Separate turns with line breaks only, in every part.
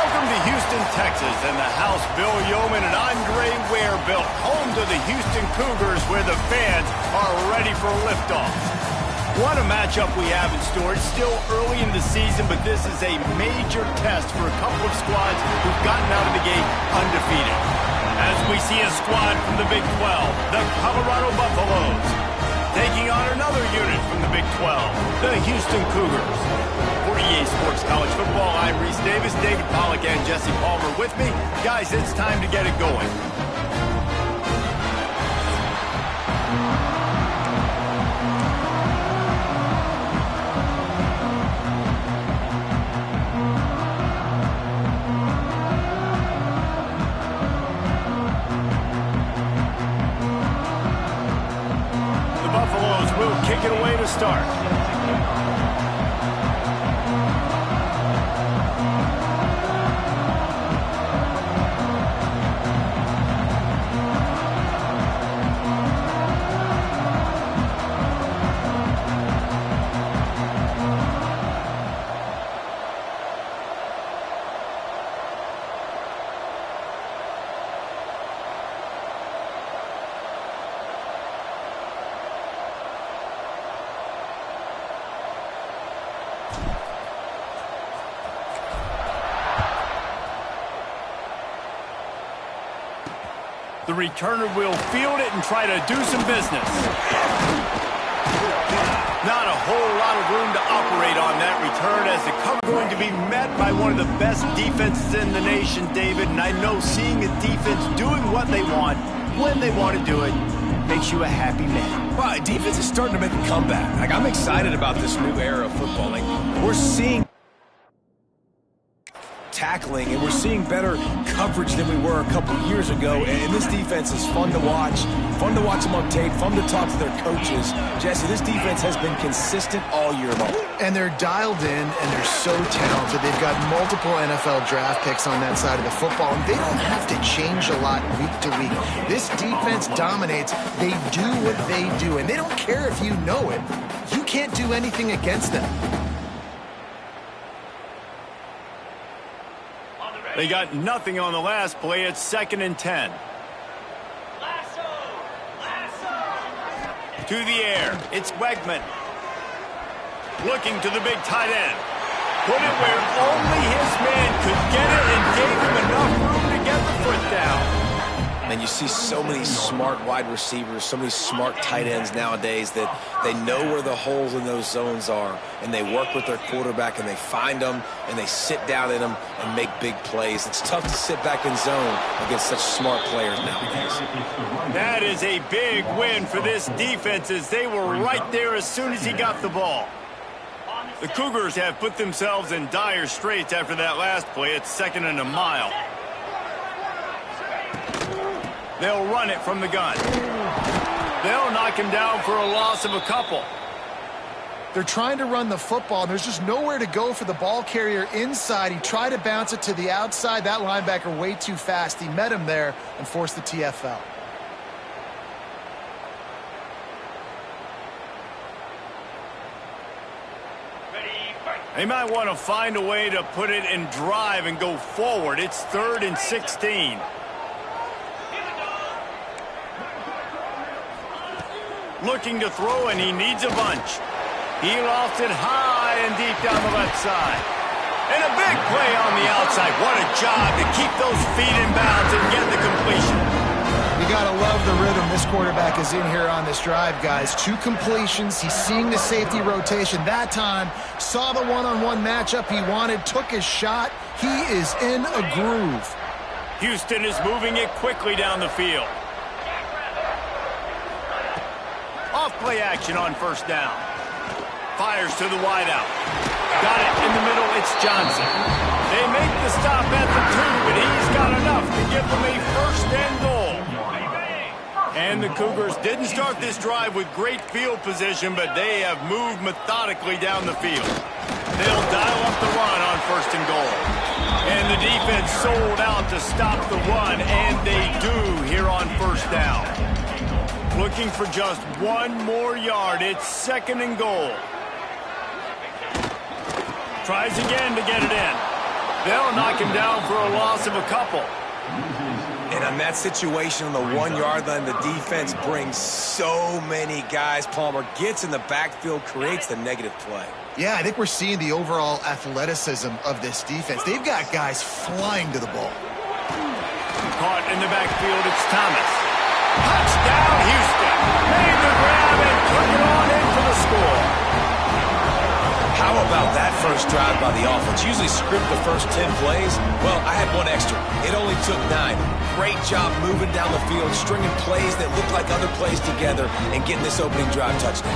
Welcome to Houston, Texas, and the house Bill Yeoman and Andre Ware built, home to the Houston Cougars, where the fans are ready for liftoff. What a matchup we have in store. It's still early in the season, but this is a major test for a couple of squads who've gotten out of the gate undefeated. As we see a squad from the Big 12, the Colorado Buffaloes, taking on another unit from the Big 12, the Houston Cougars. For EA Sports College Football, I'm Reese Davis, David Pollack, and Jesse Palmer with me. Guys, it's time to get it going. Kick it away to start. The returner will field it and try to do some business. Not a whole lot of room to operate on that return, as the cover going to be met by one of the best defenses in the nation, David. And I know seeing a defense doing what they want, when they want to do it, makes you a happy man.
Well, defense is starting to make a comeback. Like, I'm excited about this new era of football. Like, we're seeing tackling, and we're seeing better coverage than we were a couple years ago, and this defense is fun to watch them on tape, fun to talk to their coaches. Jesse, this defense has been consistent all year long.
And they're dialed in, and they're so talented. They've got multiple NFL draft picks on that side of the football, and they don't have to change a lot week to week. This defense dominates. They do what they do, and they don't care if you know it. You can't do anything against them.
They got nothing on the last play. It's 2nd and 10. To the air. It's Wegman. Looking to the big tight end. Put it where only his man could get it and gave him enough room to get the foot down.
And you see so many smart wide receivers, so many smart tight ends nowadays that they know where the holes in those zones are, and they work with their quarterback, and they find them, and they sit down in them and make big plays. It's tough to sit back in zone against such smart players nowadays.
That is a big win for this defense, as they were right there as soon as he got the ball. The Cougars have put themselves in dire straits after that last play. It's 2nd and a mile. They'll run it from the gun. They'll knock him down for a loss of a couple.
They're trying to run the football, and there's just nowhere to go for the ball carrier inside. He tried to bounce it to the outside. That linebacker way too fast. He met him there and forced the TFL.
They might want to find a way to put it in drive and go forward. It's 3rd and 16. Looking to throw, and he needs a bunch. He lost it high and deep down the left side. And a big play on the outside. What a job to keep those feet in bounds and get the completion.
You got to love the rhythm this quarterback is in here on this drive, guys. 2 completions. He's seeing the safety rotation. That time, saw the one-on-one matchup he wanted, took his shot. He is in a groove.
Houston is moving it quickly down the field. Off-play action on 1st down. Fires to the wideout. Got it in the middle. It's Johnson. They make the stop at the 2, but he's got enough to give them a 1st and goal. And the Cougars didn't start this drive with great field position, but they have moved methodically down the field. They'll dial up the run on 1st and goal. And the defense sold out to stop the run, and they do here on 1st down. Looking for just 1 more yard. It's 2nd and goal. Tries again to get it in. They'll knock him down for a loss of a couple.
And on that situation on the 1 yard line, the defense brings so many guys. Palmer gets in the backfield, creates the negative play.
Yeah, I think we're seeing the overall athleticism of this defense. They've got guys flying to the ball.
Caught in the backfield, it's Thomas. Touchdown, Houston. Made the grab and took it on in for the score.
How about that first drive by the offense? Usually script the first 10 plays. Well, I had one extra. It only took 9. Great job moving down the field, stringing plays that look like other plays together, and getting this opening drive touchdown.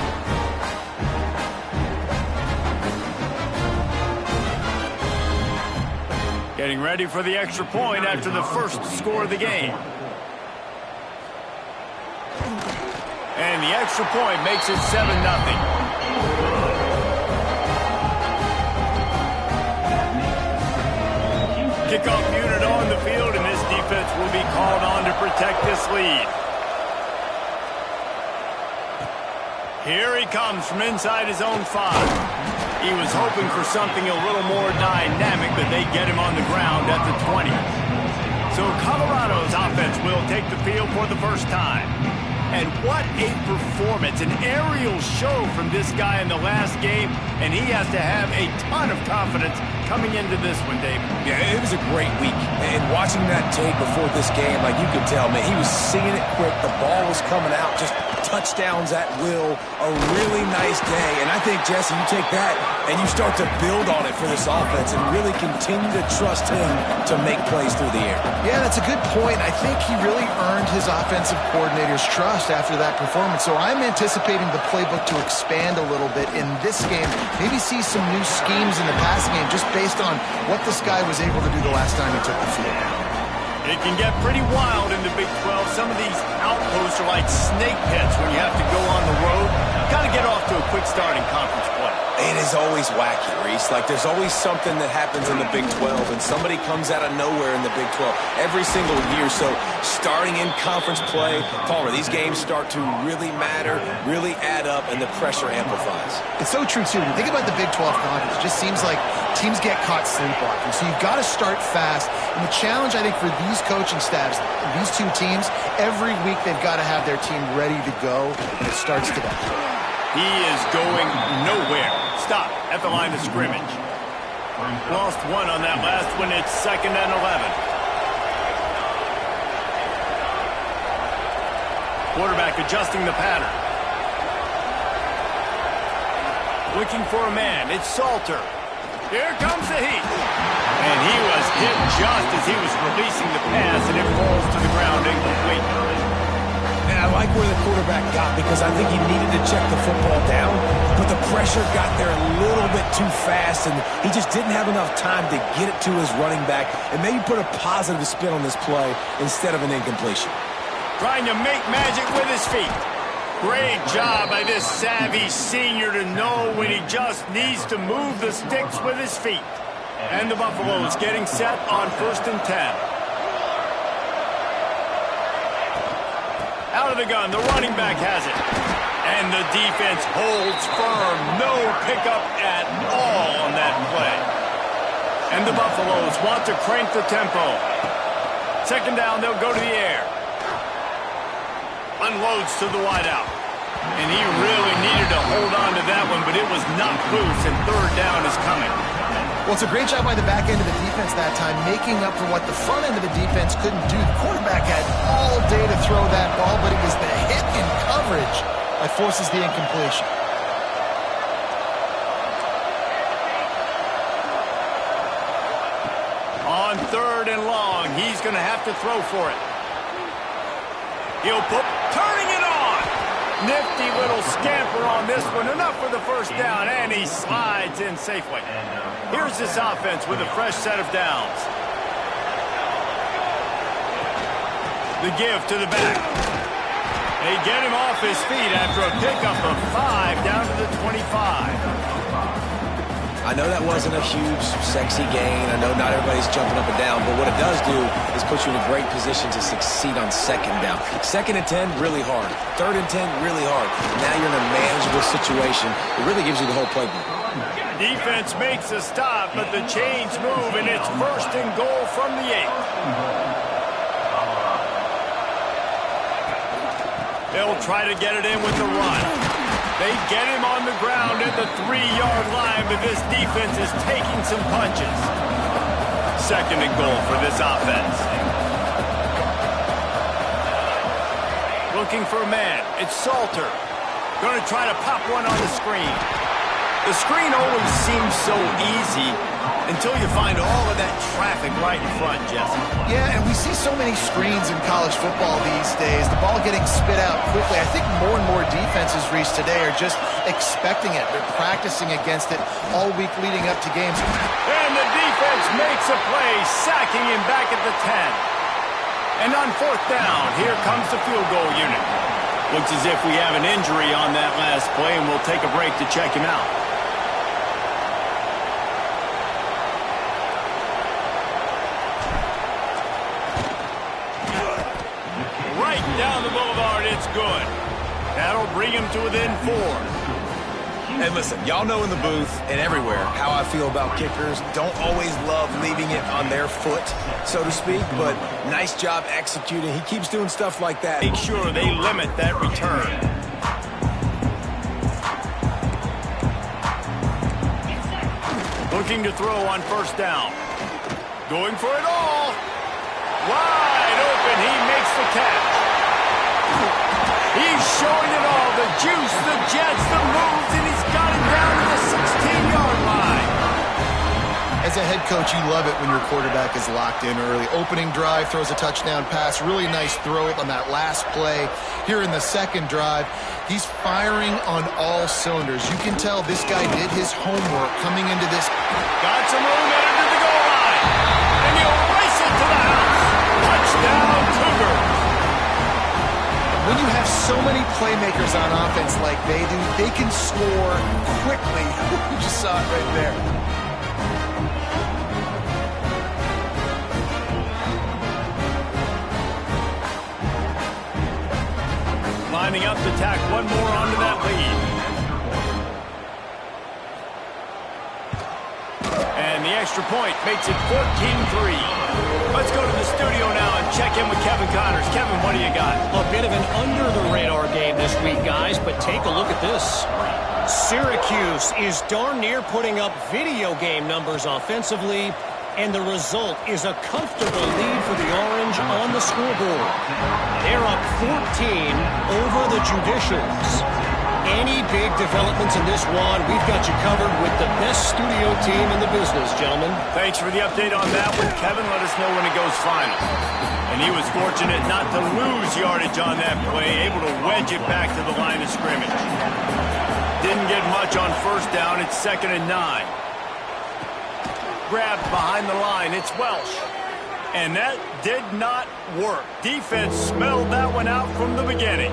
Getting ready for the extra point after the first score of the game. And the extra point makes it 7-0. Kickoff unit on the field, and this defense will be called on to protect this lead. Here he comes from inside his own 5. He was hoping for something a little more dynamic, but they get him on the ground at the 20. So Colorado's offense will take the field for the first time. And what a performance, an aerial show from this guy in the last game, and he has to have a ton of confidence coming into this one, David.
Yeah, it was a great week. And watching that tape before this game, like you could tell, man, he was seeing it quick. The ball was coming out, just touchdowns at will. A really nice day. And I think, Jesse, you take that and you start to build on it for this offense and really continue to trust him to make plays through the air.
Yeah, that's a good point. I think he really earned his offensive coordinator's trust after that performance. So I'm anticipating the playbook to expand a little bit in this game. Maybe see some new schemes in the passing game just based on what this guy was able to do the last time he took the field.
It can get pretty wild in the Big 12. Some of these outposts are like snake pits when you have to go on the road. Got to get off to a quick start in conference play.
It is always wacky, Reese. Like, there's always something that happens in the Big 12, and somebody comes out of nowhere in the Big 12 every single year. So, starting in conference play, Palmer, these games start to really matter, really add up, and the pressure amplifies.
It's so true, too. When you think about the Big 12 conference, it just seems like teams get caught sleepwalking. So, you've got to start fast. And the challenge, I think, for these coaching staffs, these two teams, every week they've got to have their team ready to go, and it starts today.
He is going nowhere. Stop at the line of scrimmage. Lost one on that last one. It's 2nd and 11. Quarterback adjusting the pattern. Looking for a man. It's Salter. Here comes the heat. And he was hit just as he was releasing the pass, and it falls to the ground incomplete.
And I like where the quarterback got because I think he needed to check the football down, but the pressure got there a little bit too fast, and he just didn't have enough time to get it to his running back and maybe put a positive spin on this play instead of an incompletion.
Trying to make magic with his feet. Great job by this savvy senior to know when he just needs to move the sticks with his feet. And the Buffaloes getting set on 1st and 10. Out of the gun, the running back has it. And the defense holds firm. No pickup at all on that play. And the Buffaloes want to crank the tempo. 2nd down, they'll go to the air. Unloads to the wideout. And he really needed to hold on to that one, but it was not loose, and 3rd down is coming.
Well, it's a great job by the back end of the defense that time, making up for what the front end of the defense couldn't do. The quarterback had all day to throw that ball, but it was the hit in coverage that forces the incompletion.
On 3rd and long, he's going to have to throw for it. He'll put, turning it on. Nifty little scamper on this one. Enough for the 1st down, and he slides in safely. Here's this offense with a fresh set of downs. The give to the back. They get him off his feet after a pickup of 5 down to the 25.
I know that wasn't a huge, sexy gain. I know not everybody's jumping up and down, but what it does do is put you in a great position to succeed on 2nd down. 2nd and 10, really hard. 3rd and 10, really hard. Now you're in a manageable situation. It really gives you the whole playbook.
Defense makes a stop, but the chains move, and it's 1st and goal from the 8. They'll try to get it in with the run. They get him on the ground at the 3-yard line, but this defense is taking some punches. 2nd and goal for this offense. Looking for a man. It's Salter. Going to try to pop one on the screen. The screen always seems so easy until you find all of that traffic right in front, Jesse.
Yeah, and we see so many screens in college football these days. The ball getting spit out quickly. I think more and more defenses, Reese, today are just expecting it. They're practicing against it all week leading up to games.
And the defense makes a play, sacking him back at the 10. And on 4th down, here comes the field goal unit. Looks as if we have an injury on that last play, and we'll take a break to check him out. Right down the boulevard, it's good. That'll bring him to within 4.
And listen, y'all know in the booth and everywhere how I feel about kickers. Don't always love leaving it on their foot, so to speak, but nice job executing. He keeps doing stuff like that.
Make sure they limit that return. Looking to throw on 1st down. Going for it all. Wide open, he makes the catch. He's showing it all, the juice, the jets, the moves, and he's got it down to the 16-yard line.
As a head coach, you love it when your quarterback is locked in early. Opening drive, throws a touchdown pass, really nice throw on that last play. Here in the 2nd drive, he's firing on all cylinders. You can tell this guy did his homework coming into this.
Got some room headed to the goal line, and he'll race it to the house. Touchdown, Cougars.
When you have so many playmakers on offense like they do, they can score quickly. You just saw it right there.
Lining up to tack one more onto that lead. And the extra point makes it 14-3. Let's go to the studio now and check in with Kevin Connors. Kevin, what do you got?
A bit of an under-the-radar game this week, guys, but take a look at this. Syracuse is darn near putting up video game numbers offensively, and the result is a comfortable lead for the Orange on the scoreboard. They're up 14 over the Judicials. Any big developments in this one, we've got you covered with the best studio team in the business, gentlemen.
Thanks for the update on that one, Kevin. Let us know when it goes final. And he was fortunate not to lose yardage on that play, able to wedge it back to the line of scrimmage. Didn't get much on 1st down. It's 2nd and 9. Grabbed behind the line. It's Welsh. And that did not work. Defense smelled that one out from the beginning.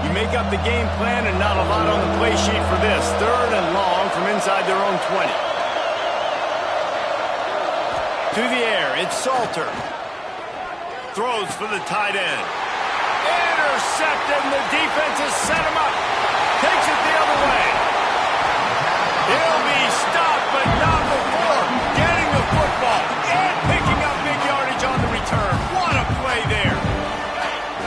You make up the game plan and not a lot on the play sheet for this. 3rd and long from inside their own 20. To the air, it's Salter. Throws for the tight end. Intercepted, and the defense has set him up. Takes it the other way. He'll be stopped, but not before getting the football and picking up big yardage on the return. What a play there.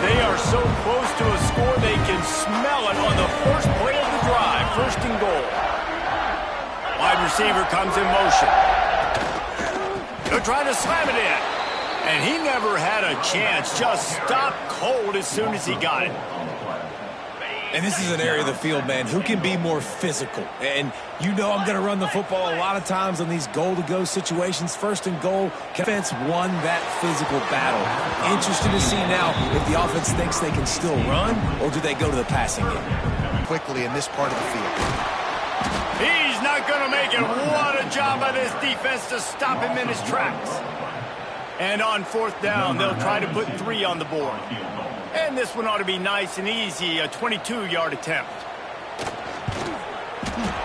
They are so close to a score, they can smell it on the first play of the drive. 1st and goal. Wide receiver comes in motion. They're trying to slam it in. And he never had a chance. Just stopped cold as soon as he got it.
And this is an area of the field, man, who can be more physical. And you know I'm going to run the football a lot of times on these goal-to-go situations. 1st and goal, defense won that physical battle. Interested to see now if the offense thinks they can still run, or do they go to the passing game?
Quickly in this part of the field.
He's not going to make it. What a job by this defense to stop him in his tracks. And on 4th down, they'll try to put 3 on the board. And this one ought to be nice and easy, a 22-yard attempt.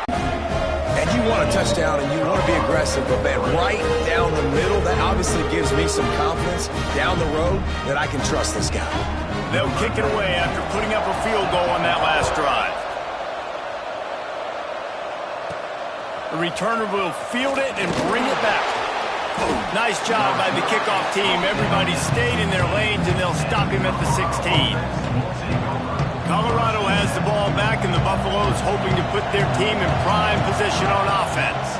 And you want a touchdown and you want to be aggressive, but man, right down the middle, that obviously gives me some confidence down the road that I can trust this guy.
They'll kick it away after putting up a field goal on that last drive. returner will field it and bring it back. Nice job by the kickoff team. Everybody stayed in their lanes, and they'll stop him at the 16. Colorado has the ball back, and the Buffaloes hoping to put their team in prime position on offense.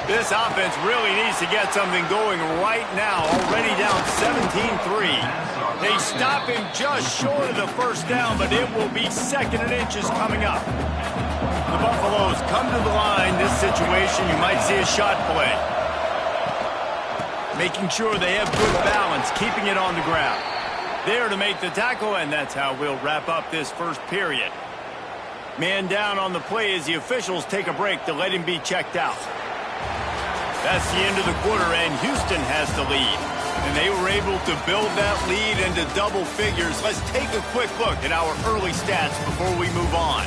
This offense really needs to get something going right now, already down 17-3. They stop him just short of the first down, but it will be 2nd and inches coming up. The Buffaloes come to the line. This situation, you might see a shot play. Making sure they have good balance, keeping it on the ground. There to make the tackle, and that's how we'll wrap up this first period. Man down on the play as the officials take a break to let him be checked out. That's the end of the quarter, and Houston has the lead. And they were able to build that lead into double figures. Let's take a quick look at our early stats before we move on.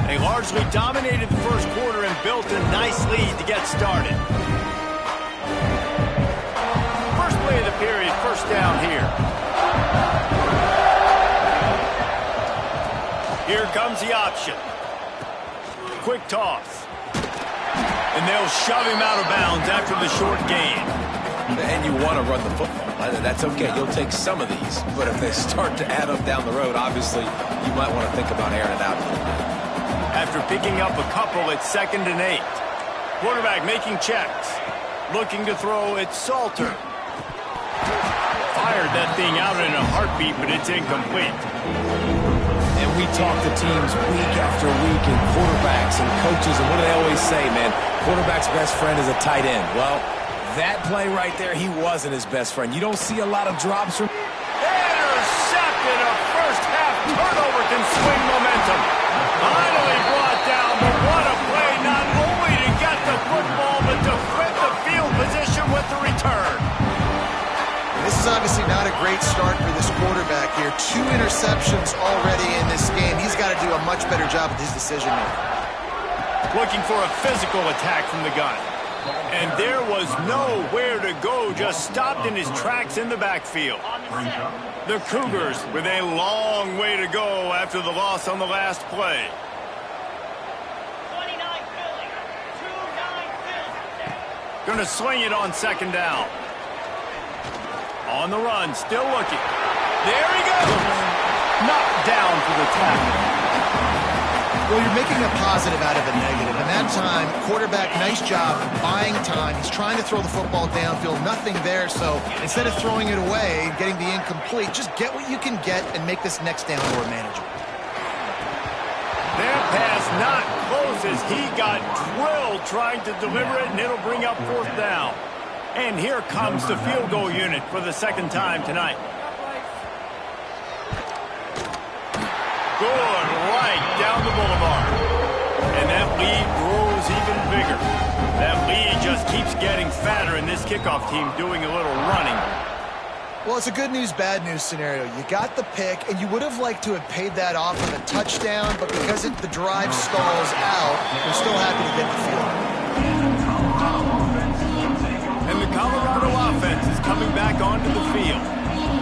They largely dominated the first quarter and built a nice lead to get started. First play of the period, first down here. Here comes the option. Quick toss. And they'll shove him out of bounds after the short gain.
And you want to run the football. That's okay. You'll take some of these. But if they start to add up down the road, obviously, you might want to think about airing it out a little bit.
After picking up a couple, it's 2nd and 8. Quarterback making checks. Looking to throw, it's Salter. Fired that thing out in a heartbeat, but it's incomplete.
And we talk to teams week after week, and quarterbacks and coaches, and what do they always say, man? Quarterback's best friend is a tight end. Well, that play right there, he wasn't his best friend. You don't see a lot of drops from...
Intercepted. A first-half turnover can swing momentum. Finally brought down, but what a play, not only to get the football, but to flip the field position with the return.
This is obviously not a great start for this quarterback here. 2 interceptions already in this game. He's got to do a much better job with his decision-making.
Looking for a physical attack from the gun. And there was nowhere to go, just stopped in his tracks in the backfield. The Cougars with a long way to go after the loss on the last play. Going to sling it on 2nd down. On the run, still looking. There he goes. Knocked down for the tackle.
Well, you're making a positive out of a negative. And that time, quarterback, nice job buying time. He's trying to throw the football downfield. Nothing there, so instead of throwing it away and getting the incomplete, just get what you can get and make this next down more manageable.
That pass not close as he got drilled trying to deliver it, and it'll bring up 4th down. And here comes the field goal unit for the 2nd time tonight. Good, right down the boulevard. And that lead grows even bigger. That lead just keeps getting fatter, and this kickoff team doing a little running.
Well, it's a good news, bad news scenario. You got the pick, and you would have liked to have paid that off with a touchdown, but because the drive stalls out, you're still happy to get the field.
And the Colorado offense is coming back onto the field.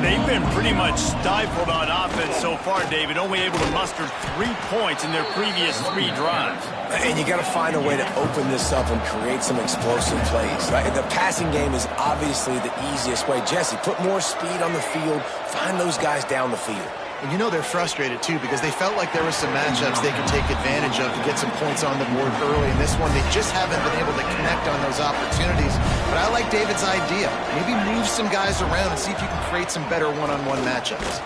They've been pretty much stifled on offense so far, David, only able to muster 3 points in their previous 3 drives.
And you got to find a way to open this up and create some explosive plays. Right? The passing game is obviously the easiest way. Jesse, put more speed on the field. Find those guys down the field.
And you know they're frustrated, too, because they felt like there were some matchups they could take advantage of to get some points on the board early. In this one, they just haven't been able to connect on those opportunities. But I like David's idea. Maybe move some guys around and see if you can create some better one-on-one matchups.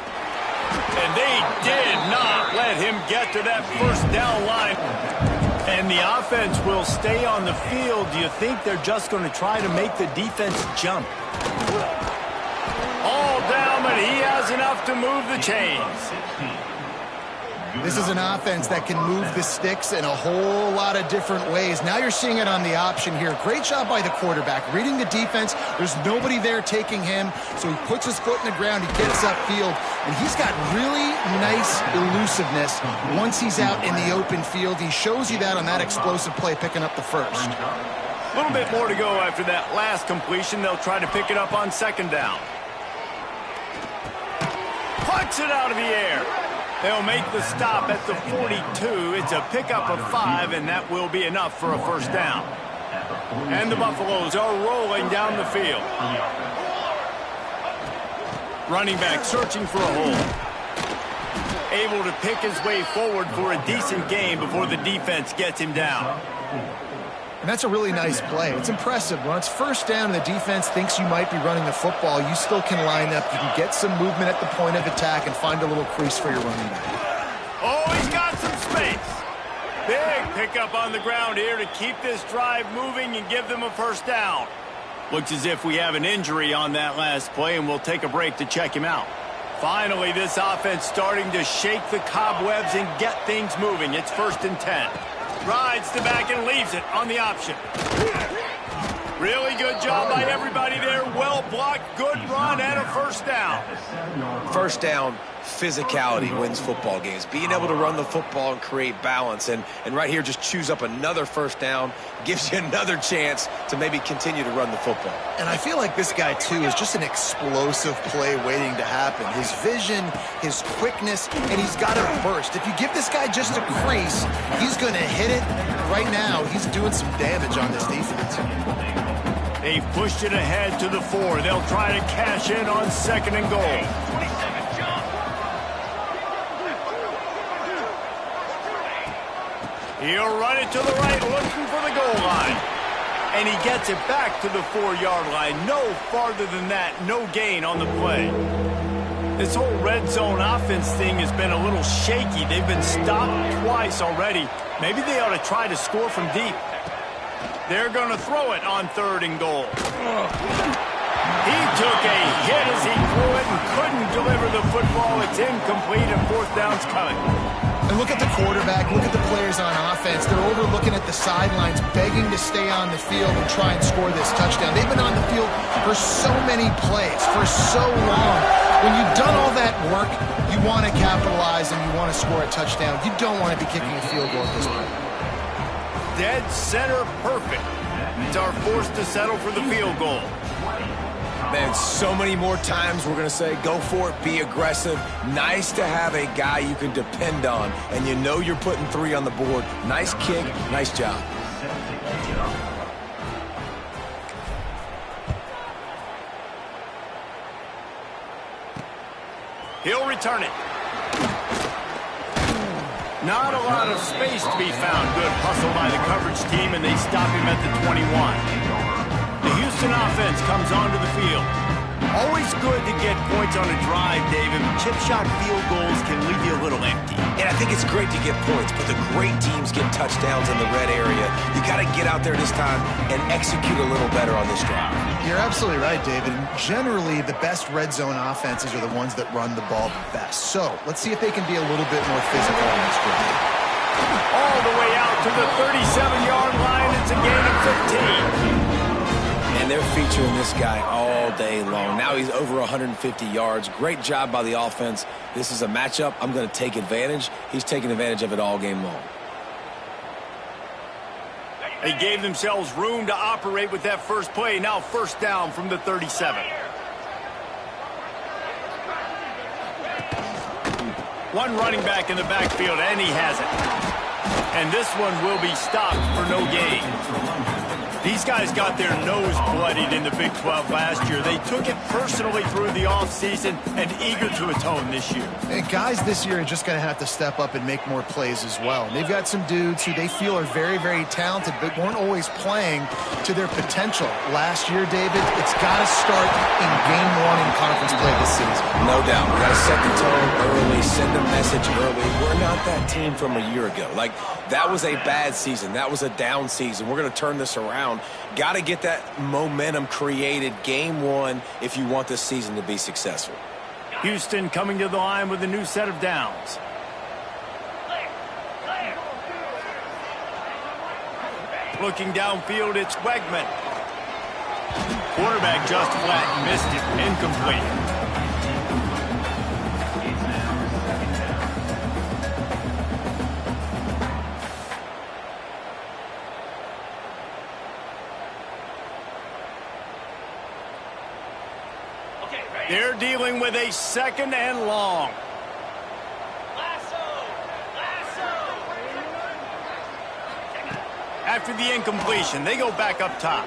And they did not let him get to that first down line. And the offense will stay on the field. Do you think they're just going to try to make the defense jump? All down, but he has enough to move the chains.
This is an offense that can move the sticks in a whole lot of different ways. Now you're seeing it on the option here. Great job by the quarterback. Reading the defense, there's nobody there taking him, so he puts his foot in the ground, he gets upfield, and he's got really nice elusiveness once he's out in the open field. He shows you that on that explosive play, picking up the first.
A little bit more to go after that last completion. They'll try to pick it up on 2nd down. Punch it out of the air. They'll make the stop at the 42. It's a pickup of 5, and that will be enough for a first down. And the Buffaloes are rolling down the field. Running back searching for a hole. Able to pick his way forward for a decent gain before the defense gets him down.
And that's a really nice play. It's impressive. When it's first down and the defense thinks you might be running the football, you still can line up. You can get some movement at the point of attack and find a little crease for your running back.
Oh, he's got some space. Big pickup on the ground here to keep this drive moving and give them a first down. Looks as if we have an injury on that last play, and we'll take a break to check him out. Finally, this offense starting to shake the cobwebs and get things moving. It's 1st and 10. Rides the back and leaves it on the option. Really good job by everybody there. Well blocked, good run, and a first down.
First down, physicality wins football games. Being able to run the football and create balance. And right here, just choose up another first down. Gives you another chance to maybe continue to run the football.
And I feel like this guy, too, is just an explosive play waiting to happen. His vision, his quickness, and he's got a burst. If you give this guy just a crease, he's going to hit it. Right now, he's doing some damage on this defense.
They've pushed it ahead to the 4. They'll try to cash in on 2nd and goal. He'll run it to the right, looking for the goal line. And he gets it back to the 4-yard line. No farther than that, no gain on the play. This whole red zone offense thing has been a little shaky. They've been stopped twice already. Maybe they ought to try to score from deep. They're going to throw it on 3rd and goal. He took a hit as he threw it and couldn't deliver the football. It's incomplete, and 4th down's coming.
And look at the quarterback, look at the players on offense. They're overlooking at the sidelines, begging to stay on the field and try and score this touchdown. They've been on the field for so many plays, for so long. When you've done all that work, you want to capitalize and you want to score a touchdown. You don't want to be kicking a field goal at this point.
Dead center perfect. It's our force to settle for the field goal.
Man, so many more times we're going to say, go for it, be aggressive. Nice to have a guy you can depend on, and you know you're putting 3 on the board. Nice kick, nice job.
He'll return it. Not a lot of space to be found. Good hustle by the coverage team, and they stop him at the 21. The Houston offense comes onto the field. Always good to get points on a drive, David. Chip shot field goals can leave you a little empty.
And I think it's great to get points, but the great teams get touchdowns in the red area. You got to get out there this time and execute a little better on this drive.
You're absolutely right, David. Generally, the best red zone offenses are the ones that run the ball the best. So let's see if they can be a little bit more physical on this drive.
All the way out to the 37-yard line. It's a gain of 15.
And they're featuring this guy all day long. Now he's over 150 yards. Great job by the offense. This is a matchup. I'm going to take advantage. He's taking advantage of it all game long.
They gave themselves room to operate with that first play. Now 1st down from the 37. One running back in the backfield, and he has it. And this one will be stopped for no gain. These guys got their nose bloodied in the Big 12 last year. They took it personally through the offseason and eager to atone this year.
And guys this year are just going to have to step up and make more plays as well. They've got some dudes who they feel are very, very talented, but weren't always playing to their potential. Last year, David, it's got to start in Game 1 in conference play this season.
No doubt. We got to set the tone early, send a message early. We're not that team from a year ago. Like, that was a bad season. That was a down season. We're going to turn this around. Got to get that momentum created Game 1 if you want this season to be successful.
Houston coming to the line with a new set of downs. Looking downfield, it's Wegman. Quarterback just flat and missed it. Incomplete. They're dealing with a 2nd and long. After the incompletion, they go back up top.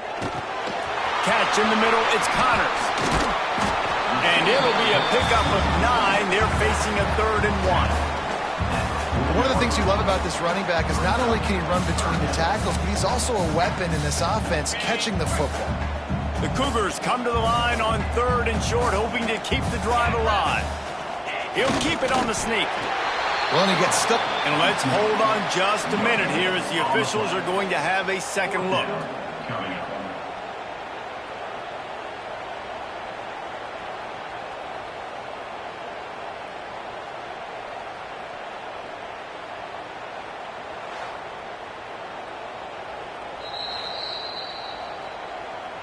Catch in the middle, it's Connors. And it'll be a pickup of 9. They're facing a 3rd and 1.
One of the things you love about this running back is not only can he run between the tackles, but he's also a weapon in this offense catching the football.
The Cougars come to the line on 3rd and short, hoping to keep the drive alive. He'll keep it on the sneak.
Well, and he gets stuck.
And let's hold on just a minute here as the officials are going to have a second look.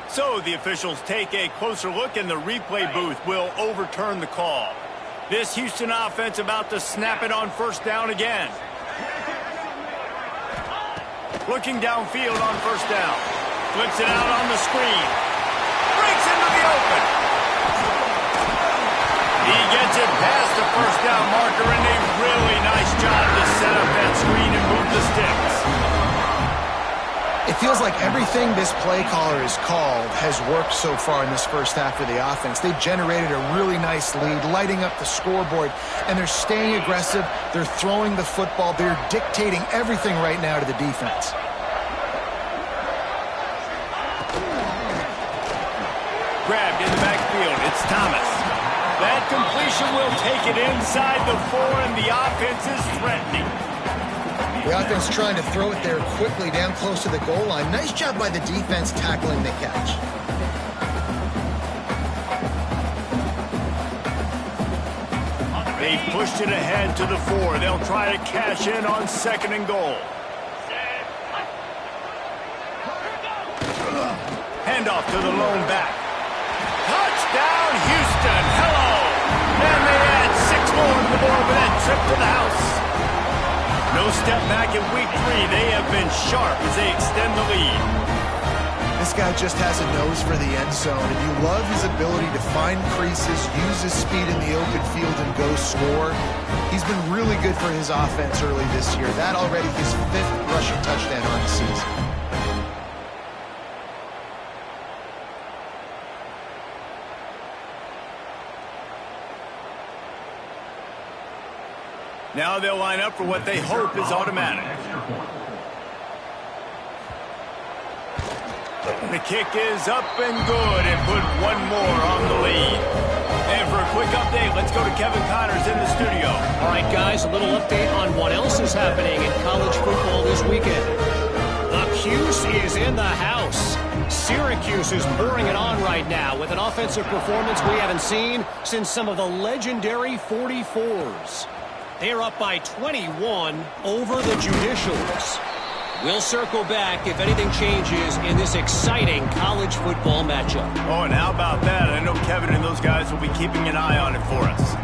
So the officials take a closer look, and the replay booth will overturn the call. This Houston offense about to snap it on 1st down again. Looking downfield on 1st down. Flips it out on the screen. Breaks into the open. He gets it past the 1st down marker, and a really nice job to set up that screen and move the sticks.
It feels like everything this play caller has called has worked so far in this first half of the offense. They've generated a really nice lead, lighting up the scoreboard, and they're staying aggressive. They're throwing the football. They're dictating everything right now to the defense.
Grabbed in the backfield. It's Thomas. That completion will take it inside the 4, and the offense is threatening.
The offense trying to throw it there quickly down close to the goal line. Nice job by the defense tackling the catch.
They pushed it ahead to the 4. They'll try to cash in on 2nd and goal. Handoff to the lone back. Touchdown, Houston. Hello. And they add 6 more to the board with that trip to the house. No step back in week 3. They have been sharp as they extend the lead.
This guy just has a nose for the end zone, and you love his ability to find creases, use his speed in the open field, and go score. He's been really good for his offense early this year. That already his 5th rushing touchdown on the season.
Now they'll line up for what they hope is automatic. The kick is up and good, and put 1 more on the lead. And for a quick update, let's go to Kevin Connors in the studio.
All right, guys, a little update on what else is happening in college football this weekend. The Cuse is in the house. Syracuse is pouring it on right now with an offensive performance we haven't seen since some of the legendary 44s. They're up by 21 over the Judicials. We'll circle back if anything changes in this exciting college football matchup.
Oh, and how about that? I know Kevin and those guys will be keeping an eye on it for us.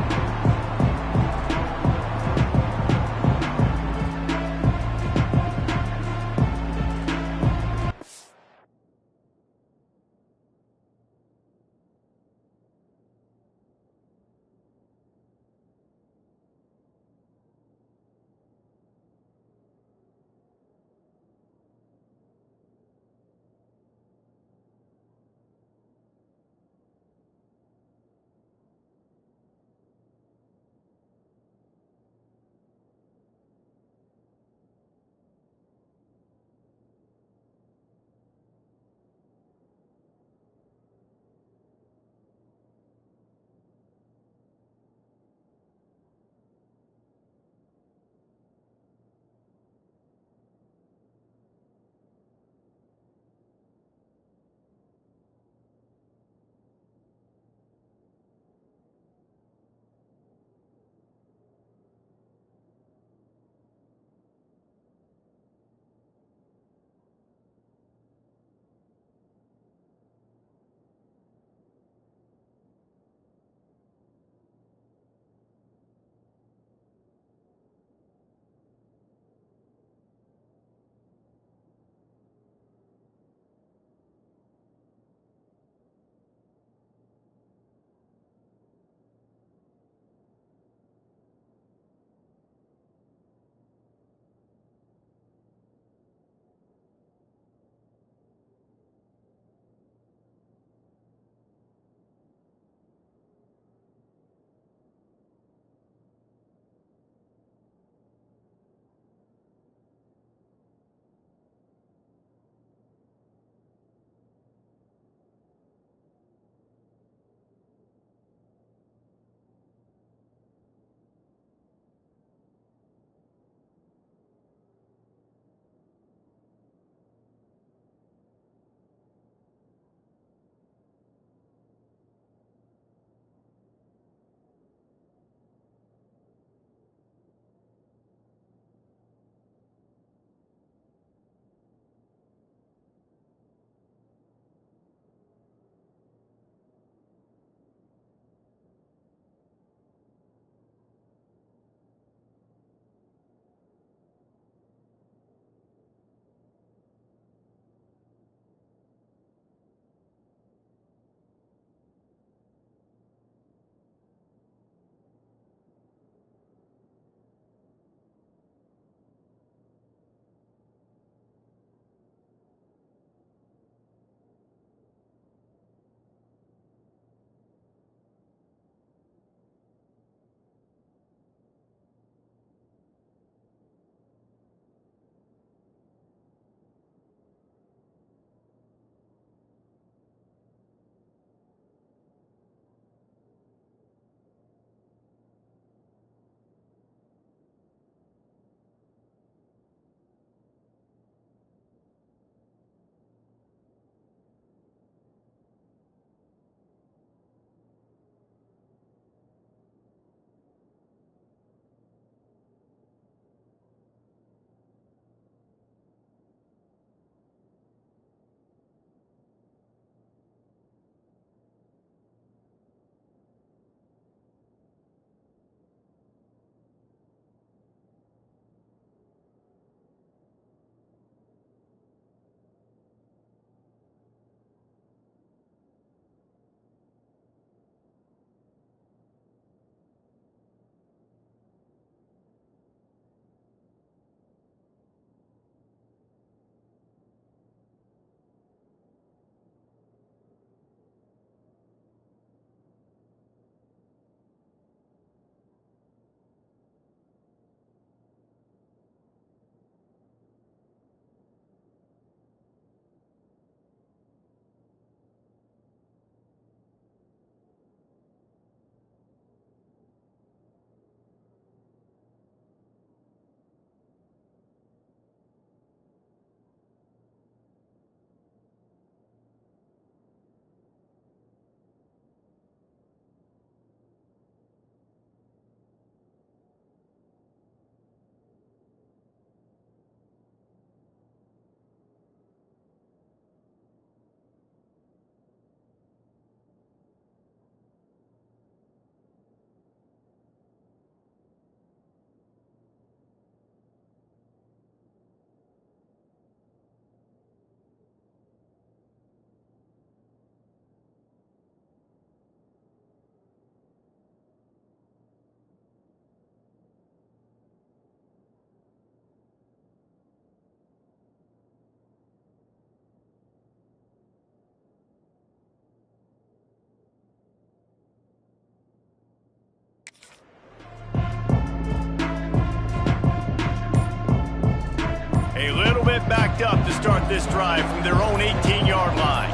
backed up to start this drive from their own 18-yard line.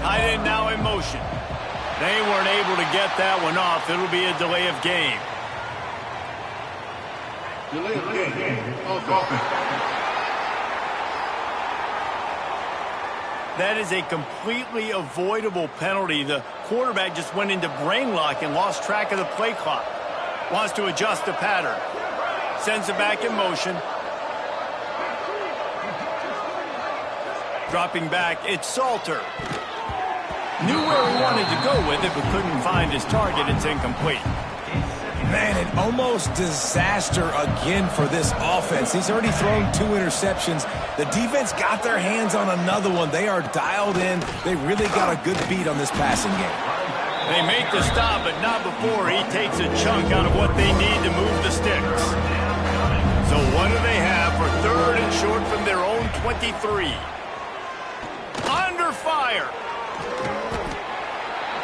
Tight end now in motion. They weren't able to get that one off. It'll be a delay of game.
Delay of game.
That is a completely avoidable penalty. The quarterback just went into brain lock and lost track of the play clock. Wants to adjust the pattern. Sends it back in motion. Dropping back, it's Salter. Knew where he wanted to go with it, but couldn't find his target. It's incomplete.
Man, an almost disaster again for this offense. He's already thrown 2 interceptions. The defense got their hands on another one. They are dialed in. They really got a good beat on this passing game.
They make the stop, but not before he takes a chunk out of what they need to move the sticks. So what do they have for 3rd and short from their own 23? Under fire.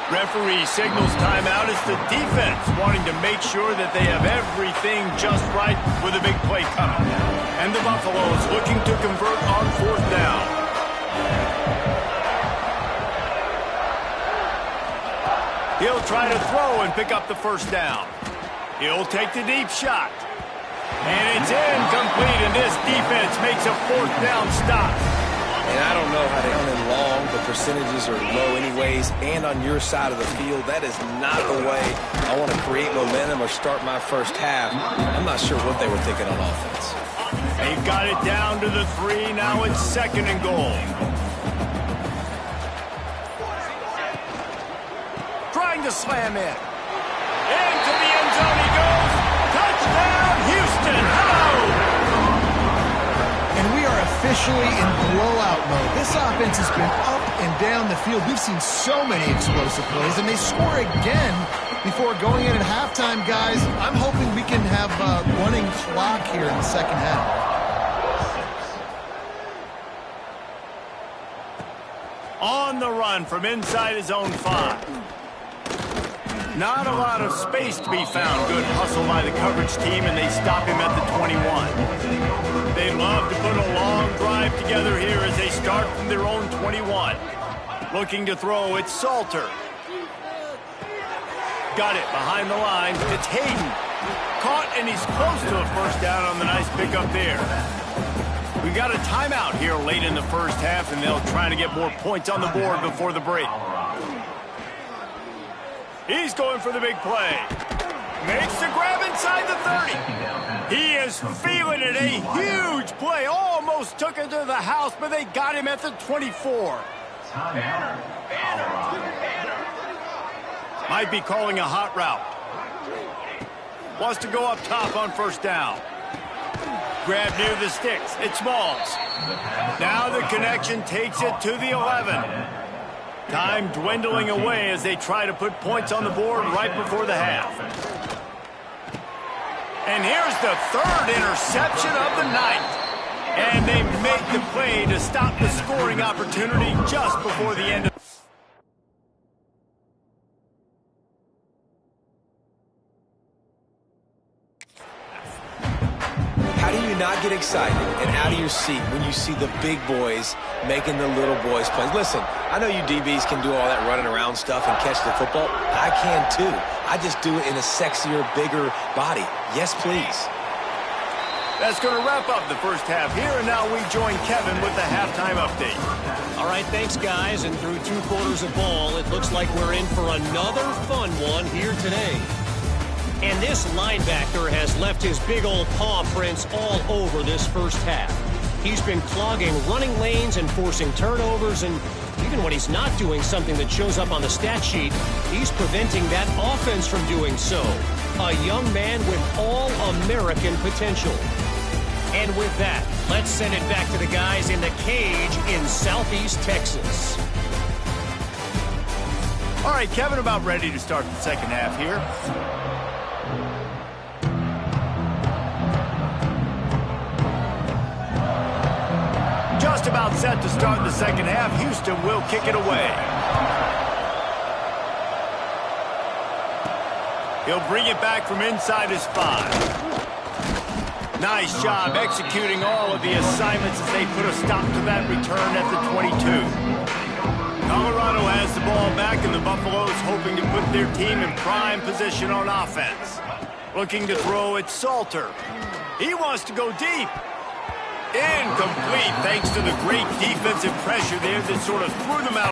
Referee signals timeout. It's the defense wanting to make sure that they have everything just right with a big play coming. And the Buffaloes looking to convert on 4th down. He'll try to throw and pick up the 1st down. He'll take the deep shot. And it's incomplete, and this defense makes a 4th down stop.
And I don't know how they run in long. The percentages are low anyways. And on your side of the field, that is not the way I want to create momentum or start my first half. I'm not sure what they were thinking on offense.
They've got it down to the 3. Now it's 2nd and goal. Trying to slam in. Into the end zone he goes. Touchdown, Houston. Hello.
And we are officially in blowout mode. This offense has been up and down the field. We've seen so many explosive plays, and they score again before going in at halftime, guys. I'm hoping we can have a running clock here in the second half.
On the run from inside his own 5. Not a lot of space to be found. Good hustle by the coverage team, and they stop him at the 21. They love to put a long drive together here as they start from their own 21. Looking to throw, it's Salter. Got it behind the line. It's Hayden. Caught, and he's close to a 1st down on the nice pickup there. We got a timeout here late in the first half, and they'll try to get more points on the board before the break. He's going for the big play. Makes the grab inside the 30. He is feeling it. A huge play. Almost took it to the house, but they got him at the 24. Might be calling a hot route. Wants to go up top on 1st down. Grab near the sticks. It's Smalls. Now the connection takes it to the 11. Time dwindling away as they try to put points on the board right before the half. And here's the 3rd interception of the night. And they make the play to stop the scoring opportunity just before the end of
How do you not get excited and out of your seat when you see the big boys making the little boys play? Listen, I know you DBs can do all that running around stuff and catch the football. I can too. I just do it in a sexier, bigger body. Yes, please.
That's going to wrap up the first half here, and now we join Kevin with the halftime update.
All right, thanks, guys. And through 2 quarters of ball, it looks like we're in for another fun one here today. And this linebacker has left his big old paw prints all over this first half. He's been clogging running lanes and forcing turnovers, and even when he's not doing something that shows up on the stat sheet, he's preventing that offense from doing so. A young man with all-American potential. And with that, let's send it back to the guys in the cage in Southeast Texas.
All right, Kevin, about ready to start the second half here. Just about set to start the second half. Houston will kick it away. He'll bring it back from inside his 5. Nice job executing all of the assignments as they put a stop to that return at the 22. Colorado has the ball back, and the Buffaloes hoping to put their team in prime position on offense. Looking to throw at Salter. He wants to go deep. Incomplete, thanks to the great defensive pressure there that sort of threw them out.